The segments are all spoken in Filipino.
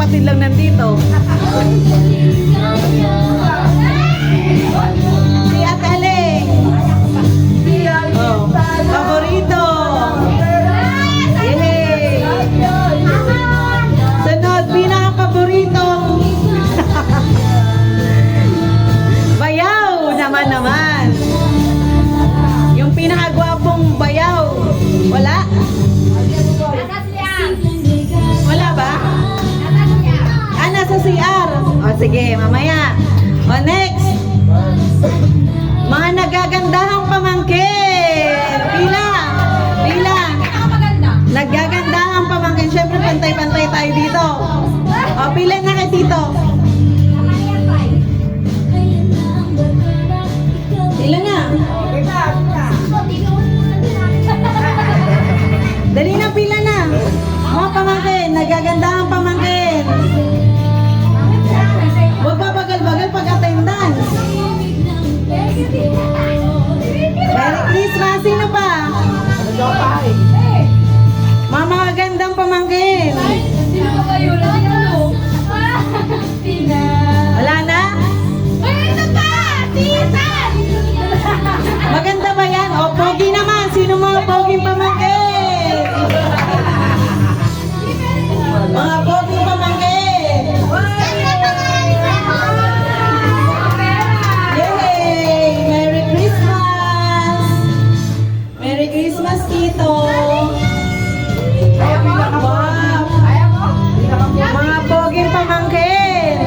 magkakapatid lang nandito. Si Ate Aling. Oh, paborito. Yay! Sunod, pinaka-paborito. Bayaw naman. Yung pinakagwapong bayaw. Wala? Wala ba? Nasa CR. O sige, mamaya. O next. Mga nagagandahang pamangkin. Pila. Nagagandahang pamangkin. Siyempre, pantay-pantay tayo dito. O, pila na kay Tito. Pila na. Dali na, pila na. Mga pamangkin, nagagandahang pamangkin. Huwag pa bagal-bagal pag-attendance. Merry Christmas, sino pa? Mga magagandang pamangkin. Wala na? Maganda ba yan? O, pogi naman. Sino mga poging pamangkin? Mga poging pamangkin. Yay! Merry Christmas! Merry Christmas, Tito! Wow! Mga poging pamangkin.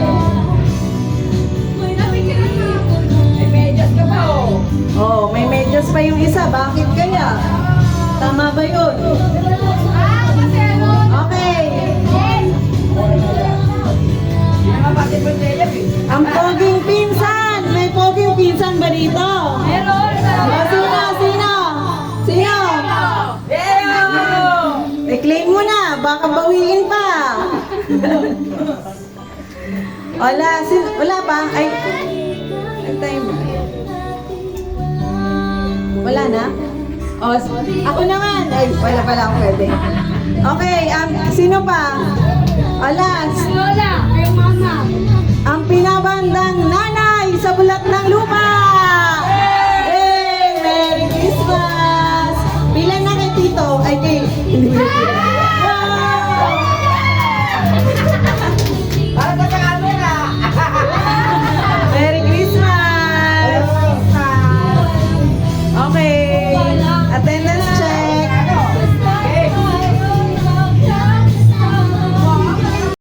Oh, may medyas pa yung isa. Bakit kaya? Tama ba yun? Okay. Ang poging pinsan. May poging pinsan ba dito? Meron! Sino? I-claim mo na. Baka bawiin pa. Wala pa? Ay, time. Wala na? O, ako naman. Ay, wala pala ako pwede. Okay, sino pa? Alas. Lola, yung mama. Ang pinabandang